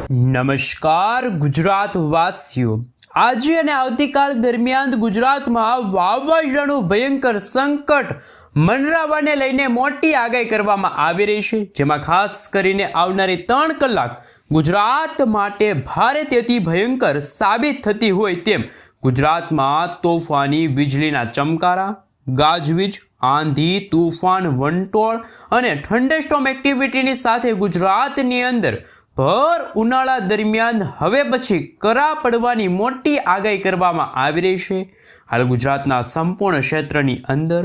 નમસ્કાર ગુજરાત વાસીઓ, આજે અને આવતીકાલ દરમિયાન ગુજરાતમાં વાવાઝોડાનું ભયંકર સંકટ મંડરાવાને લઈને મોટી આગાહી કરવામાં આવી રહી છે, જેમાં ખાસ કરીને આવનારી 3 કલાક ગુજરાત માટે ભારેથી અતિ ભયંકર સાબિત થતી હોય તેમ ગુજરાતમાં તોફાની વીજળીના ચમકારા, ગાજવીજ, આંધી, તૂફાન, વંટોળ અને થંડરસ્ટોર્મ એક્ટિવિટીની સાથે ગુજરાતની અંદર ભર ઉનાળા દરમિયાન હવે પછી કરા પડવાની મોટી આગાહી કરવામાં આવી રહી છે. હાલ ગુજરાતના સંપૂર્ણ ક્ષેત્રની અંદર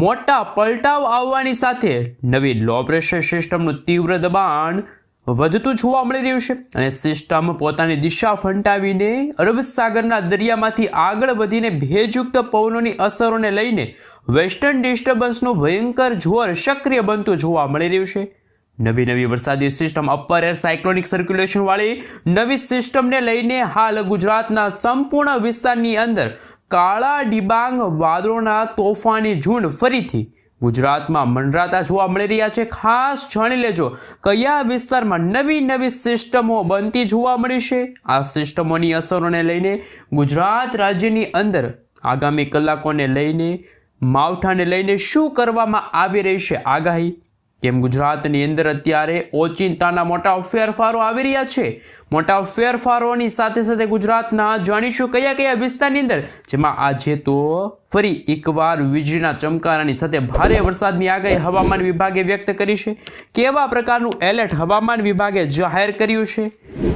મોટા પલટાવ આવવાની સાથે નવી લો પ્રેશર સિસ્ટમનું તીવ્ર દબાણ વધતું જોવા મળી રહ્યું છે અને સિસ્ટમ પોતાની દિશા ફંટાવીને અરબ સાગરના દરિયામાંથી આગળ વધીને ભેજયુક્ત પવનોની અસરોને લઈને વેસ્ટર્ન ડિસ્ટર્બન્સનું ભયંકર જોર સક્રિય બનતું જોવા મળી રહ્યું છે. નવી વરસાદી system upper air cyclonic circulation વાળી નવી સિસ્ટમને લઈને હાલ ગુજરાતના સંપૂર્ણ વિસ્તારની અંદર કાળા ડિબાંગ વાદળોના તોફાની ઝુંડ ફરીથી ગુજરાતમાં મંડરાતા જોવા મળી રહ્યા છે. ખાસ જાણી લેજો કયા વિસ્તારમાં નવી સિસ્ટમો બનતી જોવા મળી છે. આ સિસ્ટમોની અસરોને લઈને ગુજરાત રાજ્યની અંદર આગામી કલાકોને લઈને માવઠાને લઈને શું કરવામાં આવી રહી છે આગાહી, કેમ ગુજરાતની અંદર અત્યારે ઓચિંતાના મોટા ફેરફારો આવી રહ્યા છે. મોટા ફેરફારોની સાથે ગુજરાતના જાણીશું કયા વિસ્તારની અંદર જેમાં આજે તો ફરી એકવાર વીજળીના ચમકારાની સાથે ભારે વરસાદની આગાહી હવામાન વિભાગે વ્યક્ત કરી છે. કેવા પ્રકારનું એલર્ટ હવામાન વિભાગે જાહેર કર્યું છે.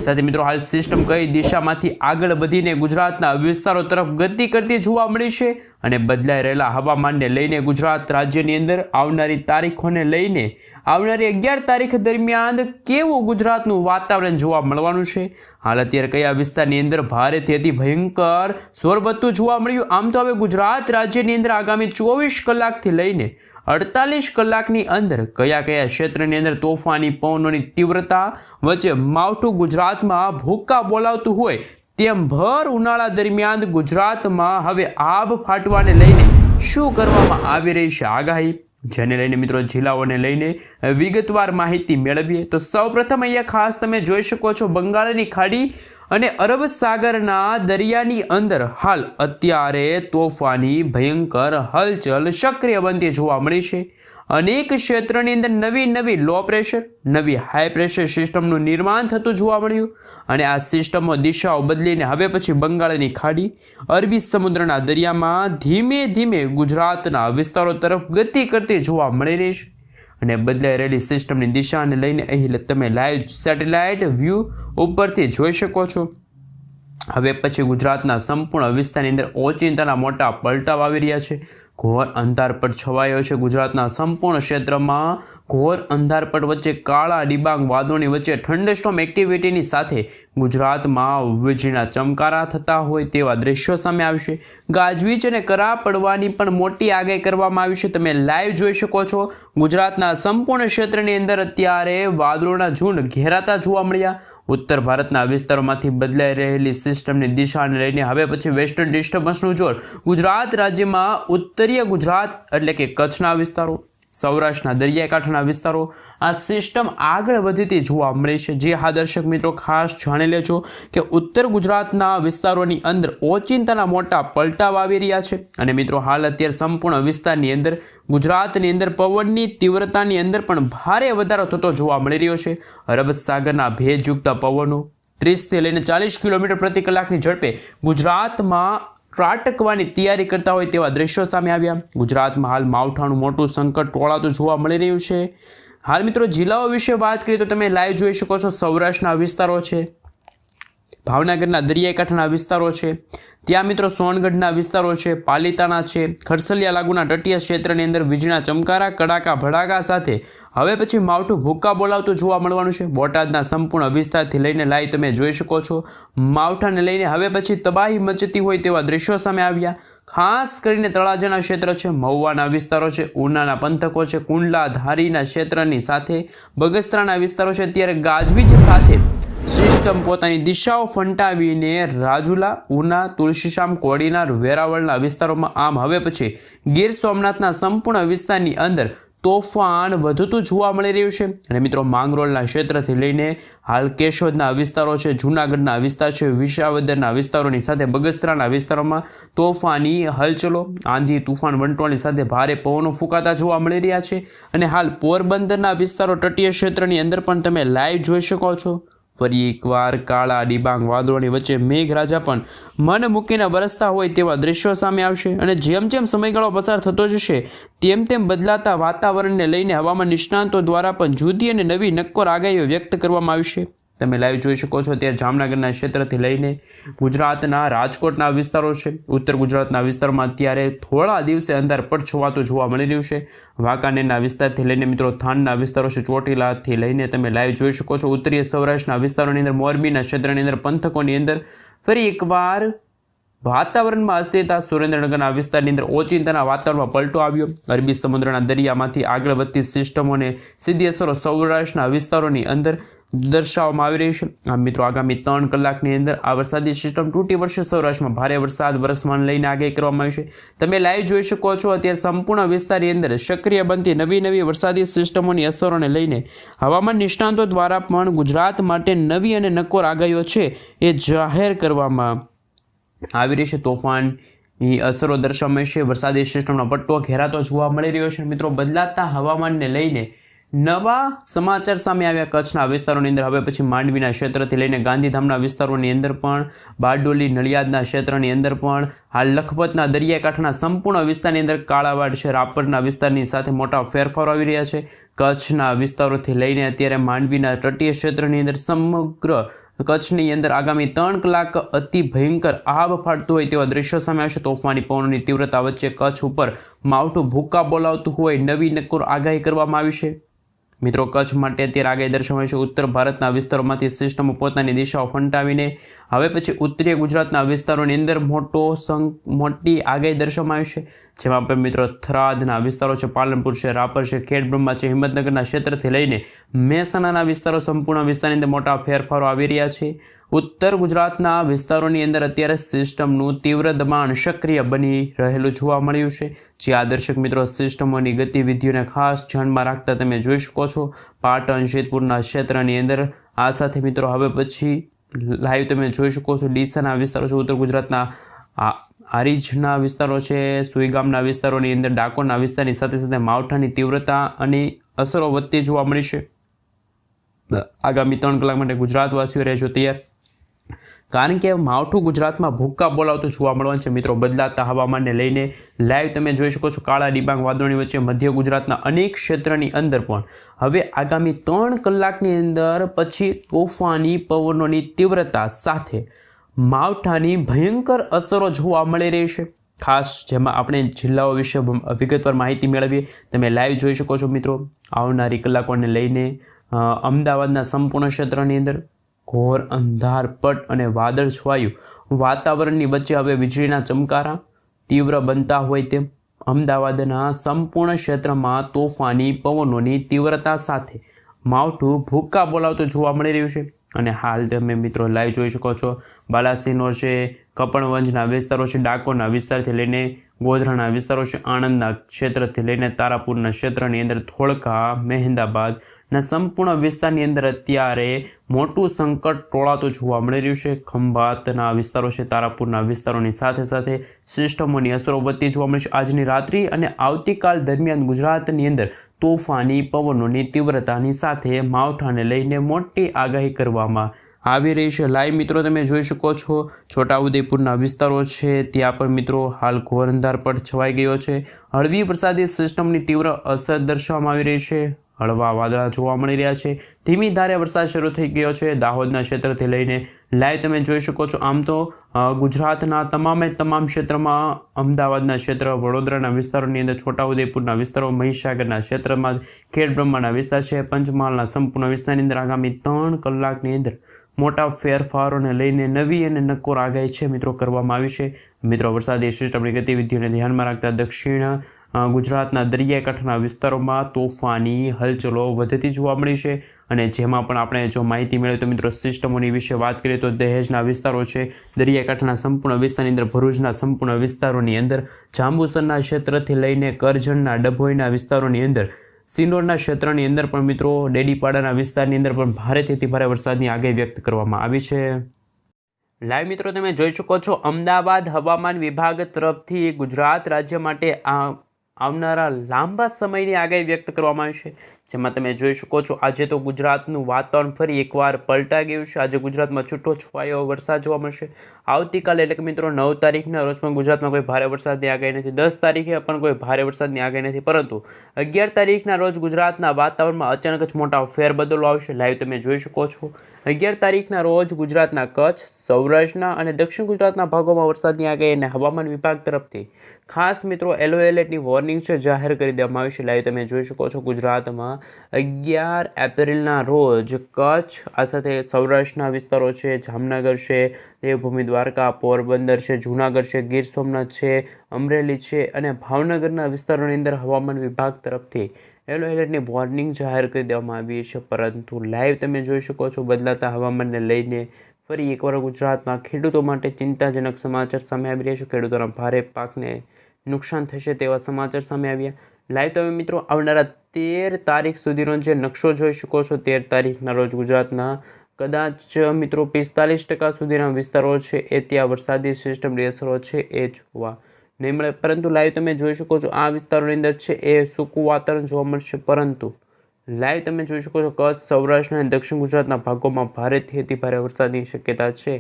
સાથે મિત્રો હાલ સિસ્ટમ કઈ દિશામાંથી આગળ વધીને ગુજરાતના વિસ્તારો તરફ ગતિ કરતી જોવા મળી છે અને બદલાઈ રહેલા હવામાનને લઈને ગુજરાત રાજ્યની અંદર આવનારી તારીખોને લઈને આવનારી 11 તારીખ દરમિયાન કેવું ગુજરાતનું વાતાવરણ જોવા મળવાનું છે. હાલ અત્યારે કયા વિસ્તારની અંદર ભારેથી અતિ ભયંકર જોર વધતું જોવા મળ્યું. આમ તો હવે ગુજરાત રાજ્યની અંદર આગામી 24 કલાકથી લઈને 48 કલાકની અંદર કયા ક્ષેત્રની અંદર તોફાની પવનોની તીવ્રતા વચ્ચે માવઠું ગુજરાતમાં ભૂક્કા બોલાવતું હોય તેમ ભર ઉનાળા દરમિયાન ગુજરાતમાં હવે આભ ફાટવાને લઈને શું કરવામાં આવી રહી છે આગાહી, જેને લઈને મિત્રો જિલ્લાઓને લઈને વિગતવાર માહિતી મેળવીએ તો સૌપ્રથમ અહીંયા ખાસ તમે જોઈ શકો છો બંગાળની ખાડી અને અરબ સાગરના દરિયાની અંદર હાલ અત્યારે તોફાની ભયંકર હલચલ સક્રિય બનતી જોવા મળી છે. અનેક ક્ષેત્રની અંદર નવી લો પ્રેશર, નવી હાઈ પ્રેશર સિસ્ટમનું નિર્માણ થતું જોવા મળ્યું અને આ સિસ્ટમો દિશાઓ બદલીને હવે પછી બંગાળની ખાડી, અરબી સમુદ્રના દરિયામાં ધીમે ગુજરાતના વિસ્તારો તરફ ગતિ કરતી જોવા મળી રહી છે અને બદલાઈ રહેલી સિસ્ટમની દિશાને લઈને અહીં તમે લાઈવ સેટેલાઇટ વ્યૂ ઉપરથી જોઈ શકો છો. હવે પછી ગુજરાતના સંપૂર્ણ વિસ્તારની અંદર ઓચિંતાના મોટા પલટાવ આવી રહ્યા છે. ઘોર અંધારપટ છવાયો છે. ગુજરાતના સંપૂર્ણ ક્ષેત્રમાં ઘોર અંધારપટ વચ્ચે કાળા ડિબાંગ વાદળોની વચ્ચે થંડરસ્ટોર્મ એક્ટિવિટીની સાથે ગુજરાતમાં વીજળીના ચમકારા થતા હોય તેવા દ્રશ્યો સામે આવશે. ગાજવીજ અને કરા પડવાની પણ મોટી આગાહી કરવામાં આવી છે. તમે લાઈવ જોઈ શકો છો. ગુજરાતના સંપૂર્ણ ક્ષેત્રની અંદર અત્યારે વાદળોના ઝુંડ ઘેરાતા જોવા મળ્યા. ઉત્તર ભારતના વિસ્તારોમાંથી બદલાઈ રહેલી સિસ્ટમની દિશાને લઈને હવે પછી વેસ્ટર્ન ડિસ્ટર્બન્સનું જોર ગુજરાત રાજ્યમાં ઉત્તરીય ગુજરાત એટલે કે કચ્છના વિસ્તારો, સૌરાષ્ટ્રના દરિયાકાંઠાના વિસ્તારો આ સિસ્ટમ આગળ વધતી જોવા મળી છે. જે હા દર્શક મિત્રો ખાસ જાણી લેજો કે ઉત્તર ગુજરાતના વિસ્તારોની અંદર ઓચિંતાના મોટા પલટાવ આવી રહ્યા છે અને મિત્રો હાલ અત્યારે સંપૂર્ણ વિસ્તારની અંદર ગુજરાતની અંદર પવનની તીવ્રતાની અંદર પણ ભારે વધારો થતો જોવા મળી રહ્યો છે. અરબ સાગરના ભેજયુક્ત પવનો 30 થી લઈને 40 કિલોમીટર પ્રતિ કલાકની ઝડપે ગુજરાતમાં ત્રાટકવાની તૈયારી કરતા હોય તેવા દ્રશ્યો સામે આવ્યા. ગુજરાતમાં હાલ માવઠાનું મોટું સંકટ ટોળાતું જોવા મળી રહ્યું છે. હાલ મિત્રો જિલ્લાઓ વિશે વાત કરીએ તો તમે લાઈવ જોઈ શકો છો. સૌરાષ્ટ્રના વિસ્તારો છે, ભાવનગરના દરિયાકાંઠાના વિસ્તારો છે, ત્યાં મિત્રો સોનગઢના વિસ્તારો છે, પાલિતાણા છે, ખરસલિયા લાગુના તટીય ક્ષેત્રની અંદર વીજળીના ચમકારા, કડાકા ભડાકા સાથે હવે પછી માવઠું ભૂક્કા બોલાવતું જોવા મળવાનું છે. બોટાદના સંપૂર્ણ વિસ્તારથી લઈને લાઈવ તમે જોઈ શકો છો. માવઠાને લઈને હવે પછી તબાહી મચતી હોય તેવા દ્રશ્યો સામે આવ્યા. ખાસ કરીને તળાજાના ક્ષેત્ર છે, મહુવાના વિસ્તારો છે, ઉનાના પંથકો છે, કુંડલા ધારીના ક્ષેત્રની સાથે બગસરાના વિસ્તારો છે. ત્યારે ગાજવીજ સાથે સિસ્ટમ પોતાની દિશાઓ ફંટાવીને રાજુલા, ઉના, તુલસીશ્યામ, કોડીનાર, વેરાવળના વિસ્તારોમાં આમ હવે પછી ગીર સોમનાથના સંપૂર્ણ વિસ્તારની અંદર તોફાન વધતું જોવા મળી રહ્યું છે અને મિત્રો માંગરોળના ક્ષેત્રથી લઈને હાલ કેશોદના વિસ્તારો છે, જૂનાગઢના વિસ્તાર છે, વિસાવદરના વિસ્તારોની સાથે બગસરાના વિસ્તારોમાં તોફાની હલચલો, આંધી તુફાન વંટોળની સાથે ભારે પવનો ફૂંકાતા જોવા મળી રહ્યા છે અને હાલ પોરબંદરના વિસ્તારો તટીય ક્ષેત્રની અંદર પણ તમે લાઈવ જોઈ શકો છો. ફરી એકવાર કાળા ડિબાંગ વાદળોની વચ્ચે મેઘરાજા પણ મન મૂકીને વરસતા હોય તેવા દ્રશ્યો સામે આવશે અને જેમ જેમ સમયગાળો પસાર થતો જશે તેમ તેમ બદલાતા વાતાવરણને લઈને હવામાન નિષ્ણાંતો દ્વારા પણ જુદી અને નવી નક્કોર આગાહીઓ વ્યક્ત કરવામાં આવશે. તમે લાઈવ જોઈ શકો છો ત્યારે જામનગરના ક્ષેત્રથી લઈને ગુજરાતના રાજકોટના વિસ્તારો છે, ઉત્તર ગુજરાતના વિસ્તારમાં અત્યારે થોડા દિવસે અંધારપટ છવાતું જોવા મળી રહ્યું છે. વાંકાનેરના વિસ્તારથી લઈને મિત્રો થાનના વિસ્તારો છે, ચોટીલાથી લઈને તમે લાઈવ જોઈ શકો છો ઉત્તરીય સૌરાષ્ટ્રના વિસ્તારોની અંદર, મોરબીના ક્ષેત્રની અંદર, પંથકોની અંદર ફરી એકવાર વાતાવરણમાં અસ્થિરતા. સુરેન્દ્રનગરના વિસ્તારની અંદર ઓચિંતાના વાતાવરણમાં પલટો આવ્યો. અરબી સમુદ્રના દરિયામાંથી આગળ વધતી સિસ્ટમોને સીધી અસરો સૌરાષ્ટ્રના વિસ્તારોની અંદર દર્શાવવામાં આવી રહી છે. આમ મિત્રો આગામી 3 કલાકની અંદર આ વરસાદી સિસ્ટમ તૂટી પડશે. સૌરાષ્ટ્રમાં ભારે વરસાદ વરસવાને લઈને આગાહી કરવામાં આવી છે. તમે લાઈવ જોઈ શકો છો અત્યારે સંપૂર્ણ વિસ્તારની અંદર સક્રિય બનતી નવી વરસાદી સિસ્ટમોની અસરોને લઈને હવામાન નિષ્ણાંતો દ્વારા પણ ગુજરાત માટે નવી અને નક્કોર આગાહીઓ છે એ જાહેર કરવામાં આવી રહી છે. તોફાનની અસરો દર્શાવવામાં છે. વરસાદી સિસ્ટમનો પટ્ટો ઘેરાતો જોવા મળી રહ્યો છે. મિત્રો બદલાતા હવામાનને લઈને નવા સમાચાર સામે આવ્યા. કચ્છના વિસ્તારોની અંદર હવે પછી માંડવીના ક્ષેત્રથી લઈને ગાંધીધામના વિસ્તારોની અંદર પણ, બારડોલી નડિયાદના ક્ષેત્રની અંદર પણ, હાલ લખપતના દરિયાકાંઠાના સંપૂર્ણ વિસ્તારની અંદર કાળાવાડ છે, રાપરના વિસ્તારની સાથે મોટા ફેરફારો આવી રહ્યા છે. કચ્છના વિસ્તારોથી લઈને અત્યારે માંડવીના તટીય ક્ષેત્રની અંદર સમગ્ર કચ્છની અંદર આગામી 3 કલાક અતિ ભયંકર આબ ફાટતું હોય તેવા દ્રશ્યો સામે આવશે. તોફાની પવનોની તીવ્રતા વચ્ચે કચ્છ ઉપર માવઠું ભૂક્કા બોલાવતું હોય નવી નક્કોર આગાહી કરવામાં આવી છે. મિત્રો કચ્છ માટે અત્યારે આગાહી દર્શાવાય છે. ઉત્તર ભારતના વિસ્તારોમાંથી સિસ્ટમો પોતાની દિશાઓ ફંટાવીને હવે પછી ઉત્તરીય ગુજરાતના વિસ્તારોની અંદર મોટી આગાહી દર્શાવવામાં આવી છે. જેમાં પણ મિત્રો થરાદના વિસ્તારો છે, પાલનપુર છે, રાપર છે, ખેડબ્રહ્મા છે, હિંમતનગરના ક્ષેત્રથી લઈને મહેસાણાના વિસ્તારો સંપૂર્ણ વિસ્તારની અંદર મોટા ફેરફારો આવી રહ્યા છે. ઉત્તર ગુજરાતના વિસ્તારોની અંદર અત્યારે સિસ્ટમનું તીવ્ર દબાણ સક્રિય બની રહેલું જોવા મળ્યું છે. જે આદર્શક મિત્રો સિસ્ટમોની ગતિવિધિઓને ખાસ ધ્યાનમાં રાખતા તમે જોઈ શકો છો. પાટણ જેતપુરના ક્ષેત્રની અંદર આ સાથે મિત્રો હવે પછી લાઈવ તમે જોઈ શકો છો ડીસાના વિસ્તારો છે, ઉત્તર ગુજરાતના હારીજના વિસ્તારો છે, સુઈગામના વિસ્તારોની અંદર, ડાકોરના વિસ્તારની સાથે સાથે માવઠાની તીવ્રતા અને અસરો વધતી જોવા મળી છે. આગામી 3 કલાક માટે ગુજરાતવાસીઓ રહેજો તૈયાર, કારણ કે માવઠું ગુજરાતમાં ભૂક્કા બોલાવતું જોવા મળવાનું છે. મિત્રો બદલાતા હવામાનને લઈને લાઈવ તમે જોઈ શકો છો કાળા ડિબાંગ વાદળોની વચ્ચે મધ્ય ગુજરાતના અનેક ક્ષેત્રની અંદર પણ હવે આગામી 3 કલાકની અંદર પછી તોફાની પવનોની તીવ્રતા સાથે માવઠાની ભયંકર અસરો જોવા મળી રહી છે. ખાસ જેમાં આપણે જિલ્લાઓ વિશે વિગતવાર માહિતી મેળવીએ. તમે લાઈવ જોઈ શકો છો મિત્રો આવનારી કલાકોને લઈને અમદાવાદના સંપૂર્ણ ક્ષેત્રની અંદર ઘોર અંધારપટ અને વાદળ છવાયું વાતાવરણની વચ્ચે હવે વીજળીના ચમકારા તીવ્ર બનતા હોય તેમ અમદાવાદના સંપૂર્ણ ક્ષેત્રમાં તોફાની પવનોની તીવ્રતા સાથે માવઠું ભૂક્કા બોલાવતું જોવા મળી રહ્યું છે. અને હાલ તમે મિત્રો લાઈવ જોઈ શકો છો બાલાસિનોર છે, કપણવંજના વિસ્તારો છે, ડાકોરના વિસ્તારથી લઈને ગોધરાના વિસ્તારો છે, આણંદના ક્ષેત્રથી લઈને તારાપુરના ક્ષેત્રની અંદર, ધોળકા, મહેંદાબાદ ના સંપૂર્ણ વિસ્તારની અંદર અત્યારે મોટું સંકટ ટોળાતું જોવા મળી રહ્યું છે. ખંભાતના વિસ્તારો છે, તારાપુરના વિસ્તારોની સાથે સાથે સિસ્ટમોની અસરો વધતી જોવા મળી છે. આજની રાત્રિ અને આવતીકાલ દરમિયાન ગુજરાતની અંદર તોફાની પવનોની તીવ્રતાની સાથે માવઠાને લઈને મોટી આગાહી કરવામાં આવી રહી છે. લાઈવ મિત્રો તમે જોઈ શકો છો છોટાઉદેપુરના વિસ્તારો છે, ત્યાં પણ મિત્રો હાલ ઘોર અંધારપટ છવાઈ ગયો છે. હળવી વરસાદી સિસ્ટમની તીવ્ર અસર દર્શાવવામાં આવી રહી છે. હળવા વાદળા જોવા મળી રહ્યા છે. ધીમી ધારે વરસાદ શરૂ થઈ ગયો છે દાહોદના ક્ષેત્રથી લઈને. લાઈવ તમે જોઈ શકો છો આમ તો ગુજરાતના તમામ ક્ષેત્રમાં, અમદાવાદના ક્ષેત્ર, વડોદરાના વિસ્તારોની અંદર, છોટાઉદેપુરના વિસ્તારો, મહીસાગરના ક્ષેત્રમાં, ખેડબ્રહ્માના વિસ્તાર છે, પંચમહાલના સંપૂર્ણ વિસ્તારની અંદર આગામી 3 કલાકની અંદર મોટા ફેરફારોને લઈને નવી અને નક્કોર આગાહી છે મિત્રો કરવામાં આવી છે. મિત્રો વરસાદી સિસ્ટમની ગતિવિધિઓને ધ્યાનમાં રાખતા દક્ષિણ ગુજરાતના દરિયાકાંઠાના વિસ્તારોમાં તોફાની હલચલો વધતી જોવા મળી છે. અને જેમાં પણ આપણે જો માહિતી મેળવીએ તો મિત્રો સિસ્ટમોની વિશે વાત કરીએ તો દહેજના વિસ્તારો છે, દરિયાકાંઠાના સંપૂર્ણ વિસ્તારની અંદર, ભરૂચના સંપૂર્ણ વિસ્તારોની અંદર, જાંબુસરના ક્ષેત્રથી લઈને કરજણના, ડભોઈના વિસ્તારોની અંદર સિનોરના ક્ષેત્રની અંદર પણ મિત્રો ડેડીપાડાના વિસ્તારની અંદર પણ ભારેથી અતિ ભારે વરસાદની આગાહી વ્યક્ત કરવામાં આવી છે. લાઈવ મિત્રો તમે જોઈ શકો છો અમદાવાદ હવામાન વિભાગ તરફથી ગુજરાત રાજ્ય માટે આવનારા લાંબા સમયની આગાહી વ્યક્ત કરવામાં આવી છે, જેમાં તમે જોઈ શકો છો આજે તો ગુજરાતનું વાતાવરણ ફરી એકવાર પલટાઈ ગયું છે. આજે ગુજરાતમાં છૂટો છવાયો વરસાદ જોવા મળશે. આવતીકાલે એટલે કે મિત્રો 9 તારીખના રોજ પણ ગુજરાતમાં કોઈ ભારે વરસાદની આગાહી નથી. 10 તારીખે પણ કોઈ ભારે વરસાદની આગાહી નથી, પરંતુ 11 તારીખના રોજ ગુજરાતના વાતાવરણમાં અચાનક જ મોટા ફેરબદલો આવશે. લાઈવ તમે જોઈ શકો છો 11 તારીખના રોજ ગુજરાતના કચ્છ, સૌરાષ્ટ્રના અને દક્ષિણ ગુજરાતના ભાગોમાં વરસાદની આગાહી અને હવામાન વિભાગ તરફથી ખાસ મિત્રો યલો એલર્ટની વોર્નિંગ છે જાહેર કરી દેવામાં આવી છે. લાઈવ તમે જોઈ શકો છો ગુજરાતમાં 11 એપ્રિલના રોજ કચ્છ, આ સાથે સૌરાષ્ટ્રના વિસ્તારો છે, જામનગર છે, દેવભૂમિ દ્વારકા, પોરબંદર છે, જૂનાગઢ છે, ગીર સોમનાથ છે, અમરેલી છે અને ભાવનગરના વિસ્તારોની અંદર હવામાન વિભાગ તરફથી યલો એલર્ટની વોર્નિંગ જાહેર કરી દેવામાં આવી છે. પરંતુ લાઈવ તમે જોઈ શકો છો બદલાતા હવામાનને લઈને ફરી એકવાર ગુજરાતમાં ખેડૂતો માટે ચિંતાજનક સમાચાર સામે આવી રહ્યા છે. ખેડૂતોના ભારે પાકને નુકસાન થશે તેવા સમાચાર સામે આવ્યા. લાઈવ તમે મિત્રો આવનારા 13 તારીખ સુધીનો જે નકશો જોઈ શકો છો. 13 તારીખના રોજ ગુજરાતના કદાચ મિત્રો 45% સુધીના વિસ્તારો છે એ ત્યાં વરસાદી સિસ્ટમની અસરો છે એ જોવા નહીં મળે. પરંતુ લાઈવ તમે જોઈ શકો છો આ વિસ્તારોની અંદર છે એ સૂકું વાતાવરણ જોવા મળશે. પરંતુ લાઈવ તમે જોઈ શકો છો કચ્છ, સૌરાષ્ટ્ર અને દક્ષિણ ગુજરાતના ભાગોમાં ભારેથી અતિ ભારે વરસાદની શક્યતા છે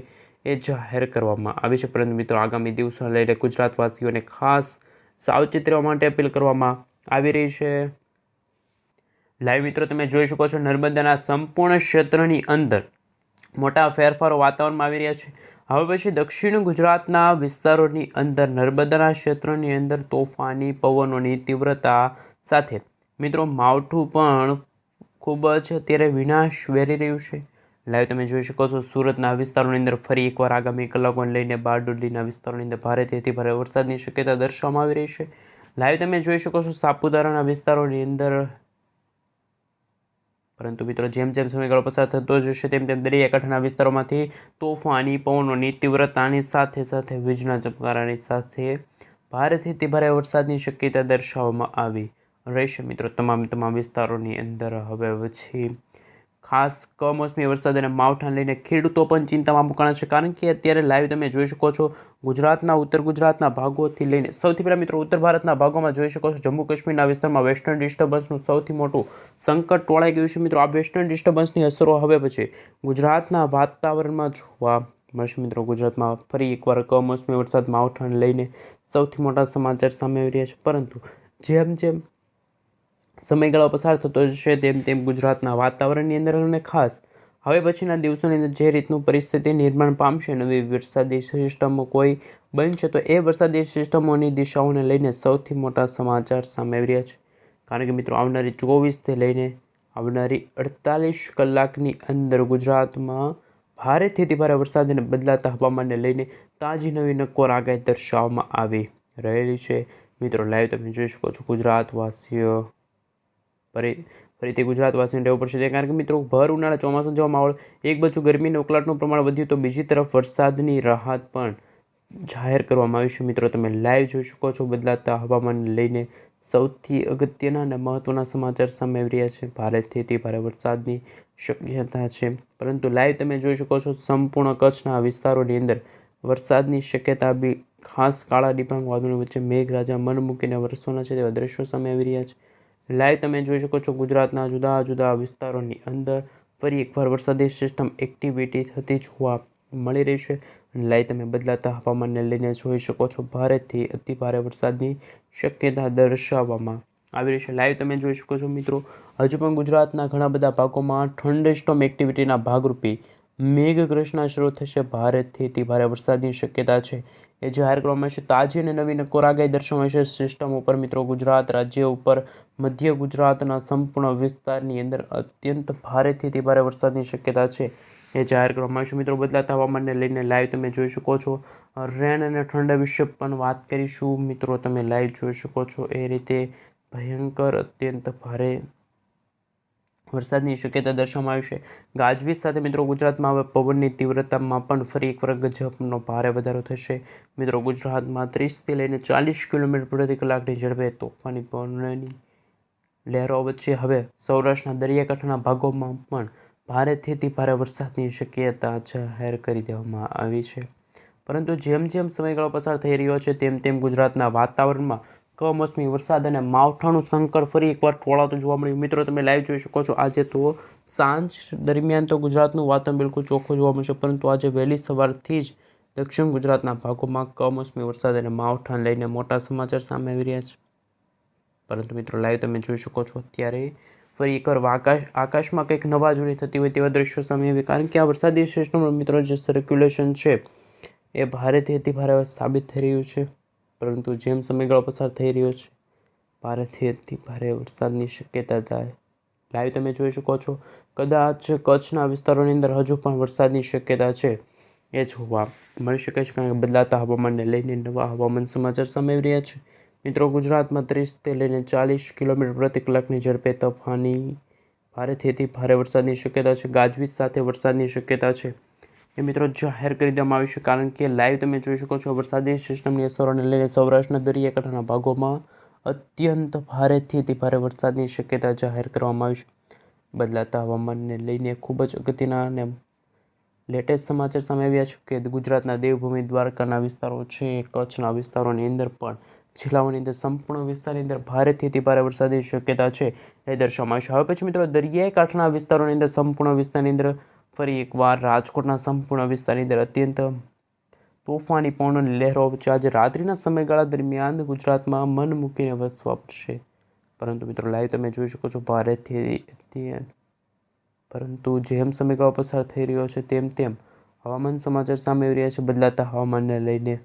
એ જાહેર કરવામાં આવી છે. પરંતુ મિત્રો આગામી દિવસોને લઈને ગુજરાતવાસીઓને ખાસ સાવચેત રહેવા માટે અપીલ કરવામાં આવી રહી છે. લાઈવ મિત્રો તમે જોઈ શકો છો નર્મદાના સંપૂર્ણ ક્ષેત્રની અંદર મોટા ફેરફારો વાતાવરણમાં આવી રહ્યા છે. હવે પછી દક્ષિણ ગુજરાતના વિસ્તારોની અંદર નર્મદાના ક્ષેત્રની અંદર તોફાની પવનોની તીવ્રતા સાથે મિત્રો માવઠું પણ ખૂબ જ અત્યારે વિનાશ વેરી રહ્યું છે. લાઈવ તમે જોઈ શકો છો સુરતના વિસ્તારોની અંદર ફરી એકવાર આગામી કલાકોને લઈને બારડોલીના વિસ્તારોની અંદર ભારેથી અતિ ભારે વરસાદની શક્યતા દર્શાવવામાં આવી રહી છે. લાઈવ તમે જોઈ શકો છો સાપુતારાના વિસ્તારોની અંદર. પરંતુ મિત્રો જેમ જેમ સમયગાળો પસાર થતો જશે તેમ તેમ દરિયાકાંઠાના વિસ્તારોમાંથી તોફાની પવનોની તીવ્રતાની સાથે સાથે વીજળીના ચમકારાની સાથે ભારેથી અતિ ભારે વરસાદની શક્યતા દર્શાવવામાં આવી રહેશે. મિત્રો તમામ વિસ્તારોની અંદર હવે પછી ખાસ કમોસમી વરસાદ અને માવઠાને લઈને ખેડૂતો પણ ચિંતામાં મુકાણા છે. કારણ કે અત્યારે લાઈવ તમે જોઈ શકો છો ગુજરાતના ઉત્તર ગુજરાતના ભાગોથી લઈને સૌથી પહેલાં મિત્રો ઉત્તર ભારતના ભાગોમાં જોઈ શકો છો જમ્મુ કાશ્મીરના વિસ્તારમાં વેસ્ટર્ન ડિસ્ટર્બન્સનું સૌથી મોટું સંકટ ટોળાઈ ગયું છે. મિત્રો આ વેસ્ટર્ન ડિસ્ટર્બન્સની અસરો હવે પછી ગુજરાતના વાતાવરણમાં જોવા મળશે. મિત્રો ગુજરાતમાં ફરી એકવાર કમોસમી વરસાદ માવઠાને લઈને સૌથી મોટા સમાચાર સામે આવી રહ્યા છે. પરંતુ જેમ જેમ સમયગાળો પસાર થતો જશે તેમ તેમ ગુજરાતના વાતાવરણની અંદર અને ખાસ હવે પછીના દિવસોની અંદર જે રીતનું પરિસ્થિતિ નિર્માણ પામશે, નવી વરસાદી સિસ્ટમો કોઈ બનશે તો એ વરસાદી સિસ્ટમોની દિશાઓને લઈને સૌથી મોટા સમાચાર સામે આવી રહ્યા છે. કારણ કે મિત્રો આવનારી 24થી લઈને આવનારી 48 કલાકની અંદર ગુજરાતમાં ભારેથી અતિ ભારે વરસાદ અને બદલાતા હવામાનને લઈને તાજી નવી નક્કોર આગાહી દર્શાવવામાં આવી રહેલી છે. મિત્રો લાઈવ તમે જોઈ શકો છો ગુજરાતવાસીઓ ફરીથી ગુજરાતવાસીઓને રહેવું પડશે. કારણ કે મિત્રો ભર ઉનાળા ચોમાસા જેવા માહોલ, એક બાજુ ગરમીના ઉકળાટનું પ્રમાણ વધ્યું તો બીજી તરફ વરસાદની રાહત પણ જાહેર કરવામાં આવી છે. મિત્રો તમે લાઈવ જોઈ શકો છો બદલાતા હવામાનને લઈને સૌથી અગત્યના અને મહત્ત્વના સમાચાર સામે આવી રહ્યા છે. ભારેથી અતિ ભારે વરસાદની શક્યતા છે. પરંતુ લાઈવ તમે જોઈ શકો છો સંપૂર્ણ કચ્છના વિસ્તારોની અંદર વરસાદની શક્યતા બી ખાસ કાળા ડિબાંગ વાદળો વચ્ચે મેઘરાજા મન મૂકીને વરસવાના છે તેવા દ્રશ્યો સામે આવી રહ્યા છે. લાઈવ તમે જોઈ શકો છો ગુજરાતના જુદા જુદા વિસ્તારોની અંદર ફરી એકવાર વરસાદી સિસ્ટમ એક્ટિવિટી થતી જોવા મળી રહી છે. લાઈવ તમે બદલાતા હવામાનને લઈને જોઈ શકો છો ભારેથી અતિ ભારે વરસાદની શક્યતા દર્શાવવામાં આવી રહી છે. લાઈવ તમે જોઈ શકો છો મિત્રો હજુ પણ ગુજરાતના ઘણા બધા ભાગોમાં થંડરસ્ટોર્મ એક્ટિવિટીના ભાગરૂપે મેઘગર્જના શરૂ થશે. ભારેથી અતિ ભારે વરસાદની શક્યતા છે એ જાહેર કરવામાં આવશે. તાજી અને નવી નક્કોર આગાહી દર્શાવવામાં આવશે સિસ્ટમ ઉપર. મિત્રો ગુજરાત રાજ્ય ઉપર મધ્ય ગુજરાતના સંપૂર્ણ વિસ્તારની અંદર અત્યંત ભારેથી અતિ ભારે વરસાદની શક્યતા છે એ જાહેર કરવામાં આવશે. મિત્રો બદલાતા હવામાનને લઈને લાઈવ તમે જોઈ શકો છો રેન અને ઠંડા વિશે પણ વાત કરીશું. મિત્રો તમે લાઈવ જોઈ શકો છો એ રીતે ભયંકર અત્યંત ભારે વરસાદની શક્યતા દર્શાવવામાં આવી છે. ગાજવીજ સાથે મિત્રો ગુજરાતમાં હવે પવનની તીવ્રતામાં પણ ફરી એકવાર ગજબનો ભારે વધારો થશે. મિત્રો ગુજરાતમાં 30થી લઈને 40 કિલોમીટર પ્રતિ કલાકની ઝડપે તોફાની પવનની લહેરો વચ્ચે હવે સૌરાષ્ટ્રના દરિયાકાંઠાના ભાગોમાં પણ ભારેથી અતિભારે વરસાદની શક્યતા જાહેર કરી દેવામાં આવી છે. પરંતુ જેમ જેમ સમયગાળો પસાર થઈ રહ્યો છે તેમ તેમ ગુજરાતના વાતાવરણમાં કમોસમી વરસાદ અને માવઠાનું સંકટ ફરી એકવાર ટોળાતું જોવા મળ્યું. મિત્રો, તમે લાઈવ જોઈ શકો છો. આજે તો સાંજ દરમિયાન તો ગુજરાતનું વાતાવરણ બિલકુલ ચોખ્ખું જોવા મળશે, પરંતુ આજે વહેલી સવારથી જ દક્ષિણ ગુજરાતના ભાગોમાં કમોસમી વરસાદ અને માવઠાને લઈને મોટા સમાચાર સામે આવી રહ્યા છે. પરંતુ મિત્રો, લાઈવ તમે જોઈ શકો છો અત્યારે ફરી એકવાર આકાશમાં કંઈક નવા જોડી થતી હોય તેવા દ્રશ્યો સામે આવે, કારણ કે આ વરસાદી સિસ્ટમનો મિત્રો જે સર્ક્યુલેશન છે એ ભારેથી અતિભારે સાબિત થઈ રહ્યું છે. પરંતુ જેમ સમયગાળો પસાર થઈ રહ્યો છે ભારેથી અતિભારે વરસાદની શક્યતા થાય. લાઈવ તમે જોઈ શકો છો. કદાચ કચ્છના વિસ્તારોની અંદર હજુ પણ વરસાદની શક્યતા છે એ જોવા મળી શકે છે, કારણ કે બદલાતા હવામાનને લઈને નવા હવામાન સમાચાર સામે આવી રહ્યા છે. મિત્રો, ગુજરાતમાં 30 લઈને 40 કિલોમીટર પ્રતિ કલાકની ઝડપે તોફાની ભારેથી અતિભારે વરસાદની શક્યતા છે. ગાજવીજ સાથે વરસાદની શક્યતા છે એ મિત્રો જાહેર કરી દેવામાં આવ્યું છે, કારણ કે લાઈવ તમે જોઈ શકો છો વરસાદી સિસ્ટમની અસરોને લઈને સૌરાષ્ટ્રના દરિયાકાંઠાના ભાગોમાં અત્યંત ભારેથી અતિભારે વરસાદની શક્યતા જાહેર કરવામાં આવી છે. બદલાતા હવામાનને લઈને ખૂબ જ અગત્યના અને લેટેસ્ટ સમાચાર સામે આવ્યા છે કે ગુજરાતના દેવભૂમિ દ્વારકાના વિસ્તારો છે, કચ્છના વિસ્તારોની અંદર પણ જિલ્લાઓની અંદર સંપૂર્ણ વિસ્તારની અંદર ભારેથી અતિભારે વરસાદની શક્યતા છે એ દર્શાવવામાં આવી છે. હવે પછી મિત્રો, દરિયાઈ કાંઠાના વિસ્તારોની અંદર સંપૂર્ણ વિસ્તારની અંદર ફરી એકવાર રાજકોટના સંપૂર્ણ વિસ્તારની અંદર અત્યંત તોફાની પવન લહેરો વચ્ચે આજે રાત્રિના સમયગાળા દરમિયાન ગુજરાતમાં મન મૂકીને વરસવા પડશે. પરંતુ મિત્રો, લાઈવ તમે જોઈ શકો છો ભારેથી પરંતુ જેમ સમયગાળો પસાર થઈ રહ્યો છે તેમ તેમ હવામાન સમાચાર સામે આવી રહ્યા છે. બદલાતા હવામાનને લઈને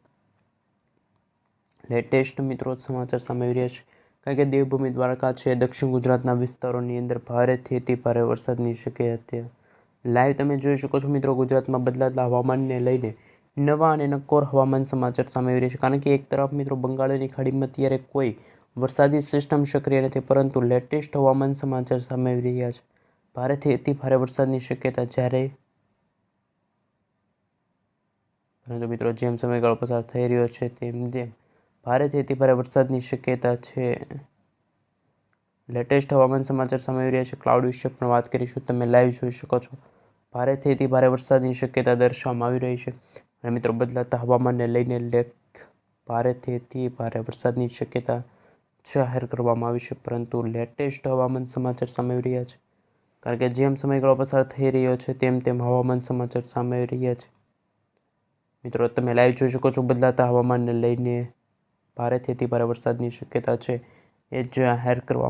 લેટેસ્ટ મિત્રો સમાચાર સામે આવી રહ્યા છે, કારણ કે દેવભૂમિ દ્વારકા છે, દક્ષિણ ગુજરાતના વિસ્તારોની અંદર ભારેથી અતિભારે વરસાદની શક્યતા. લાઈવ તમે જોઈ શકો છો મિત્રો, ગુજરાતમાં બદલાતા હવામાનને લઈને નવા અને નક્કોર હવામાન સમાચાર સામે આવી રહ્યા છે, કારણ કે એક તરફ મિત્રો બંગાળની ખાડીમાં અત્યારે કોઈ વરસાદી સિસ્ટમ સક્રિય નથી, પરંતુ લેટેસ્ટ હવામાન સમાચાર સામે આવી રહ્યા છે ભારેથી અતિભારે વરસાદની શક્યતા. પરંતુ મિત્રો, જેમ સમયગાળો પસાર થઈ રહ્યો છે તેમ તેમ ભારેથી અતિભારે વરસાદની શક્યતા છે. લેટેસ્ટ હવામાન સમાચાર સામે આવી રહ્યા છે. ક્લાઉડ વિશે પણ વાત કરીશું. તમે લાઈવ જોઈ શકો છો. ભારેથી અતિભારે વરસાદની શક્યતા દર્શાવવામાં આવી રહી છે. અને મિત્રો, બદલાતા હવામાનને લઈને ભારેથી અતિભારે વરસાદની શક્યતા જાહેર કરવામાં આવી છે, પરંતુ લેટેસ્ટ હવામાન સમાચાર સામે આવી રહ્યા છે, કારણ કે જેમ સમયગાળો પસાર થઈ રહ્યો છે તેમ તેમ હવામાન સમાચાર સામે આવી રહ્યા છે. મિત્રો, તમે લાઈવ જોઈ શકો છો. બદલાતા હવામાનને લઈને ભારેથી અતિભારે વરસાદની શક્યતા છે એ જાહેર કરવામાં